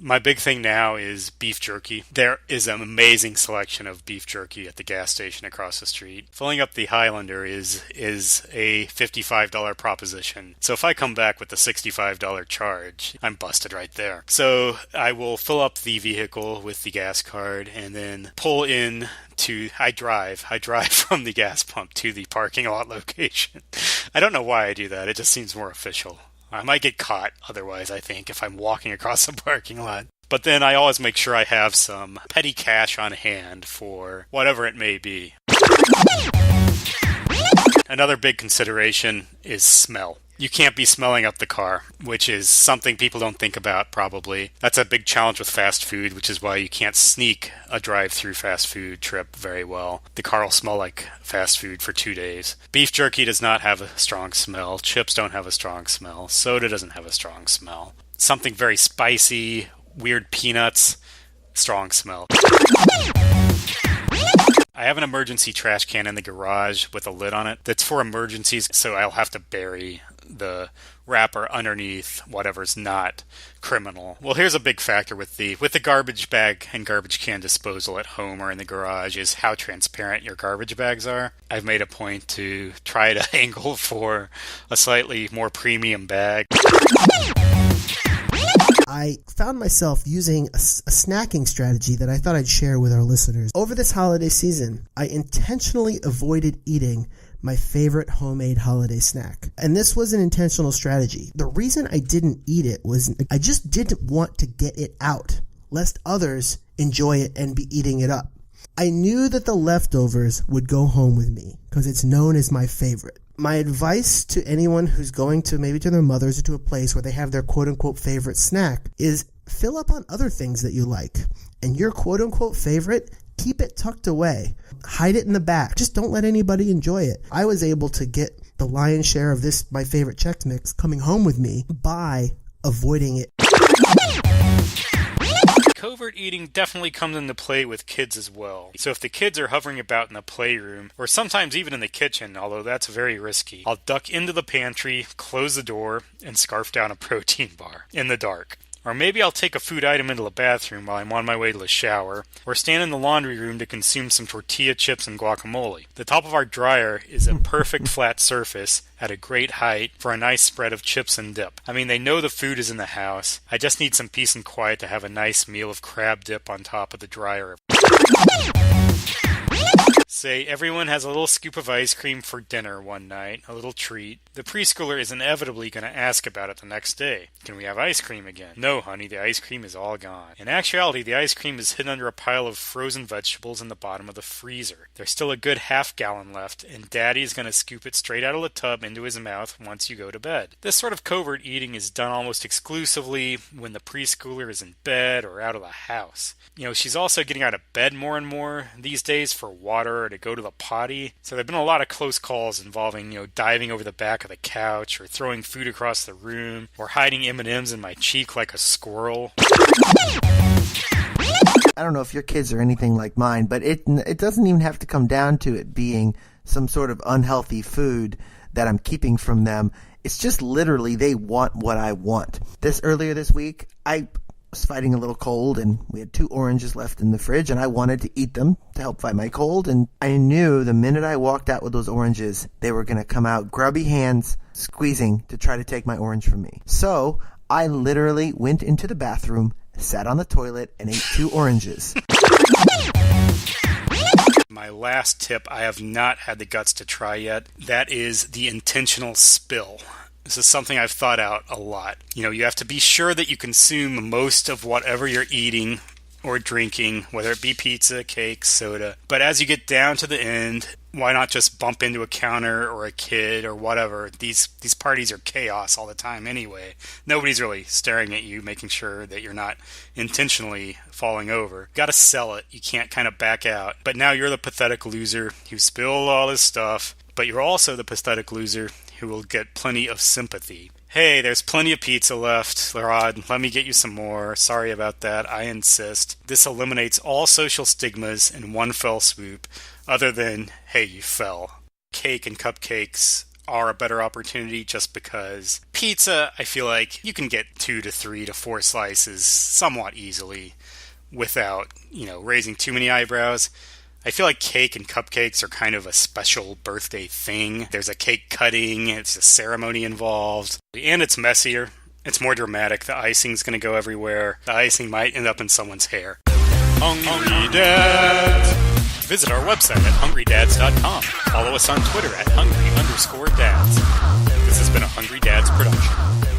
My big thing now is beef jerky. There is an amazing selection of beef jerky at the gas station across the street. Filling up the Highlander is a $55 proposition. So if I come back with the $65 charge, I'm busted right there. So I will fill up the vehicle with the gas card and then pull in to, I drive from the gas pump to the parking lot location. I don't know why I do that. It just seems more official. I might get caught otherwise, I think, if I'm walking across the parking lot. But then I always make sure I have some petty cash on hand for whatever it may be. Another big consideration is smell. You can't be smelling up the car, which is something people don't think about probably. That's a big challenge with fast food, which is why you can't sneak a drive-through fast food trip very well. The car will smell like fast food for 2 days. Beef jerky does not have a strong smell. Chips don't have a strong smell. Soda doesn't have a strong smell. Something very spicy, weird peanuts, strong smell. I have an emergency trash can in the garage with a lid on it that's for emergencies, so I'll have to bury the wrapper underneath whatever's not criminal. Well, here's a big factor with the garbage bag and garbage can disposal at home or in the garage is how transparent your garbage bags are. I've made a point to try to angle for a slightly more premium bag. I found myself using a snacking strategy that I thought I'd share with our listeners. Over this holiday season, I intentionally avoided eating my favorite homemade holiday snack. And this was an intentional strategy. The reason I didn't eat it was I just didn't want to get it out, lest others enjoy it and be eating it up. I knew that the leftovers would go home with me because it's known as my favorite. My advice to anyone who's going to maybe to their mother's or to a place where they have their quote-unquote favorite snack is fill up on other things that you like. And your quote-unquote favorite, keep it tucked away. Hide it in the back. Just don't let anybody enjoy it. I was able to get the lion's share of this, my favorite Chex Mix, coming home with me by avoiding it. Covert eating definitely comes into play with kids as well. So if the kids are hovering about in the playroom, or sometimes even in the kitchen, although that's very risky, I'll duck into the pantry, close the door, and scarf down a protein bar in the dark. Or maybe I'll take a food item into the bathroom while I'm on my way to the shower, or stand in the laundry room to consume some tortilla chips and guacamole. The top of our dryer is a perfect flat surface at a great height for a nice spread of chips and dip. I mean, they know the food is in the house. I just need some peace and quiet to have a nice meal of crab dip on top of the dryer. Say everyone has a little scoop of ice cream for dinner one night, a little treat. The preschooler is inevitably going to ask about it the next day. Can we have ice cream again? No, honey, the ice cream is all gone. In actuality, the ice cream is hidden under a pile of frozen vegetables in the bottom of the freezer. There's still a good half-gallon left, and Daddy is going to scoop it straight out of the tub into his mouth once you go to bed. This sort of covert eating is done almost exclusively when the preschooler is in bed or out of the house. You know, she's also getting out of bed more and more these days for water or to go to the potty. So there have been a lot of close calls involving, diving over the back of the couch or throwing food across the room or hiding M&Ms in my cheek like a squirrel. I don't know if your kids are anything like mine, but it doesn't even have to come down to it being some sort of unhealthy food that I'm keeping from them. It's just literally they want what I want. Earlier this week, I was fighting a little cold, and we had 2 oranges left in the fridge, and I wanted to eat them to help fight my cold, and I knew the minute I walked out with those oranges, they were going to come out grubby hands squeezing to try to take my orange from me. So I literally went into the bathroom, sat on the toilet, and ate 2 oranges. My last tip I have not had the guts to try yet. That is the intentional spill. This is something I've thought out a lot. You have to be sure that you consume most of whatever you're eating or drinking, whether it be pizza, cake, soda. But as you get down to the end, why not just bump into a counter or a kid or whatever? These parties are chaos all the time anyway. Nobody's really staring at you, making sure that you're not intentionally falling over. Got to sell it. You can't kind of back out. But now you're the pathetic loser who spilled all this stuff. But you're also the pathetic loser who will get plenty of sympathy. Hey, there's plenty of pizza left, Rod. Let me get you some more. Sorry about that. I insist. This eliminates all social stigmas in one fell swoop, other than, hey, you fell. Cake and cupcakes are a better opportunity just because pizza, I feel like you can get 2 to 3 to 4 slices somewhat easily without, raising too many eyebrows. I feel like cake and cupcakes are kind of a special birthday thing. There's a cake cutting, it's a ceremony involved, and it's messier. It's more dramatic. The icing's going to go everywhere. The icing might end up in someone's hair. Hungry Dads! Visit our website at hungrydads.com. Follow us on Twitter at hungry_dads. This has been a Hungry Dads production.